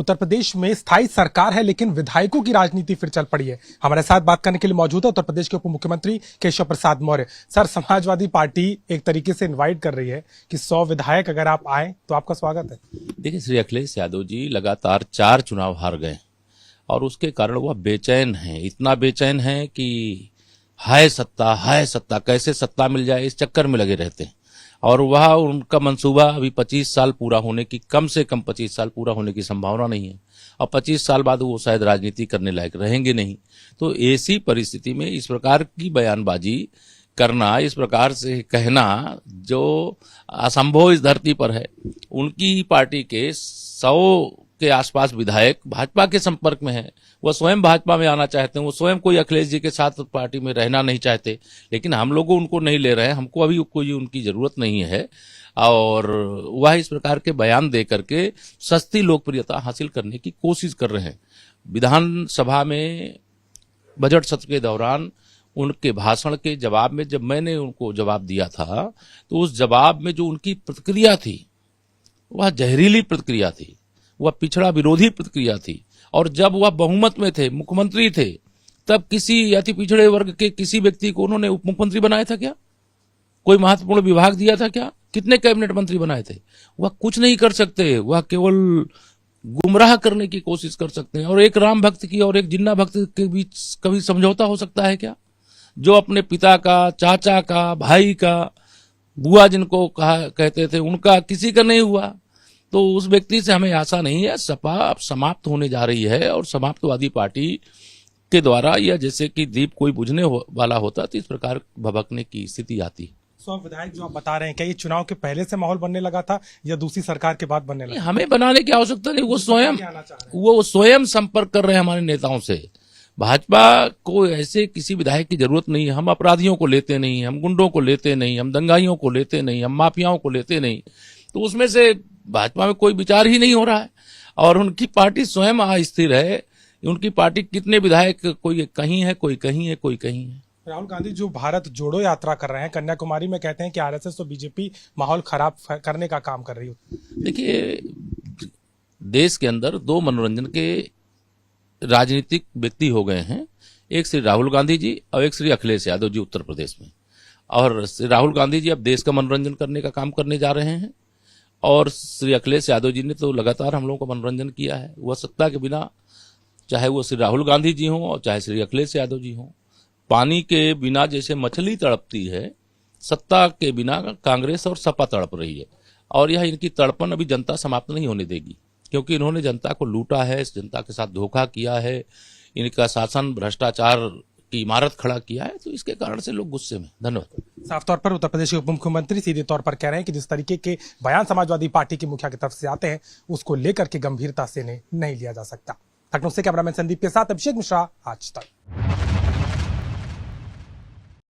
उत्तर प्रदेश में स्थायी सरकार है लेकिन विधायकों की राजनीति फिर चल पड़ी है। हमारे साथ बात करने के लिए मौजूद है उत्तर प्रदेश के उप मुख्यमंत्री केशव प्रसाद मौर्य। सर, समाजवादी पार्टी एक तरीके से इनवाइट कर रही है कि 100 विधायक अगर आप आए तो आपका स्वागत है। देखिए, श्री अखिलेश यादव जी लगातार 4 चुनाव हार गए और उसके कारण वह बेचैन हैं। इतना बेचैन हैं कि हाय सत्ता कैसे सत्ता मिल जाए इस चक्कर में लगे रहते हैं। और वह उनका मंसूबा अभी 25 साल पूरा होने की, कम से कम 25 साल पूरा होने की संभावना नहीं है और 25 साल बाद वो शायद राजनीति करने लायक रहेंगे नहीं। तो ऐसी परिस्थिति में इस प्रकार की बयानबाजी करना, इस प्रकार से कहना जो असंभव इस धरती पर है। उनकी पार्टी के 100 के आसपास विधायक भाजपा के संपर्क में हैं, वह स्वयं भाजपा में आना चाहते हैं, वो स्वयं कोई अखिलेश जी के साथ पार्टी में रहना नहीं चाहते, लेकिन हम लोग उनको नहीं ले रहे हैं। हमको अभी कोई उनकी जरूरत नहीं है और वह इस प्रकार के बयान दे करके सस्ती लोकप्रियता हासिल करने की कोशिश कर रहे हैं। विधानसभा में बजट सत्र के दौरान उनके भाषण के जवाब में जब मैंने उनको जवाब दिया था तो उस जवाब में जो उनकी प्रतिक्रिया थी वह जहरीली प्रतिक्रिया थी, वह पिछड़ा विरोधी प्रतिक्रिया थी। और जब वह बहुमत में थे, मुख्यमंत्री थे, तब किसी अति पिछड़े वर्ग के किसी व्यक्ति को उन्होंने उप मुख्यमंत्री बनाया था क्या? कोई महत्वपूर्ण विभाग दिया था क्या? कितने कैबिनेट मंत्री बनाए थे? वह कुछ नहीं कर सकते, वह केवल गुमराह करने की कोशिश कर सकते हैं। और एक राम भक्त की और एक जिन्ना भक्त के बीच कभी समझौता हो सकता है क्या? जो अपने पिता का, चाचा का, भाई का, बुआ जिनको कहते थे, उनका किसी का नहीं हुआ। तो उस व्यक्ति से हमें आशा नहीं है। सपा अब समाप्त होने जा रही है और समाप्तवादी पार्टी के द्वारा या जैसे कि दीप कोई बुझने वाला होता तो इस प्रकार भभकने की स्थिति आती। 100 विधायक जो आप बता रहे हैं, क्या ये चुनाव के पहले से माहौल बनने लगा था या दूसरी सरकार के बाद बनने लगा? हमें बनाने की आवश्यकता नहीं, वो स्वयं संपर्क कर रहे हैं हमारे नेताओं से। भाजपा को ऐसे किसी विधायक की जरूरत नहीं है। हम अपराधियों को लेते नहीं, हम गुंडों को लेते नहीं, हम दंगाइयों को लेते नहीं, हम माफियाओं को लेते नहीं। तो उसमें से भाजपा में कोई विचार ही नहीं हो रहा है और उनकी पार्टी स्वयं अस्थिर है। उनकी पार्टी कितने विधायक, कोई कहीं है, कोई कहीं है, कोई कहीं है। राहुल गांधी जो भारत जोड़ो यात्रा कर रहे हैं, कन्याकुमारी में कहते हैं कि आरएसएस तो बीजेपी माहौल खराब करने का काम कर रही है। देखिए, देश के अंदर 2 मनोरंजन के राजनीतिक व्यक्ति हो गए हैं, एक श्री राहुल गांधी जी और एक श्री अखिलेश यादव जी उत्तर प्रदेश में। और श्री राहुल गांधी जी अब देश का मनोरंजन करने का काम करने जा रहे हैं और श्री अखिलेश यादव जी ने तो लगातार हम लोगों का मनोरंजन किया है। वह सत्ता के बिना, चाहे वो श्री राहुल गांधी जी हों और चाहे श्री अखिलेश यादव जी हों, पानी के बिना जैसे मछली तड़पती है, सत्ता के बिना कांग्रेस और सपा तड़प रही है। और यह इनकी तड़पन अभी जनता समाप्त नहीं होने देगी, क्योंकि इन्होंने जनता को लूटा है, जनता के साथ धोखा किया है, इनका शासन भ्रष्टाचार की इमारत खड़ा किया है। तो इसके कारण से लोग गुस्से में। धन्यवाद। साफ तौर पर उत्तर प्रदेश के उप मुख्यमंत्री सीधे तौर पर कह रहे हैं कि जिस तरीके के बयान समाजवादी पार्टी के मुखिया की तरफ से आते हैं उसको लेकर के गंभीरता से नहीं लिया जा सकता। लखनऊ से कैमरामैन संदीप के साथ अभिषेक मिश्रा, आज तक।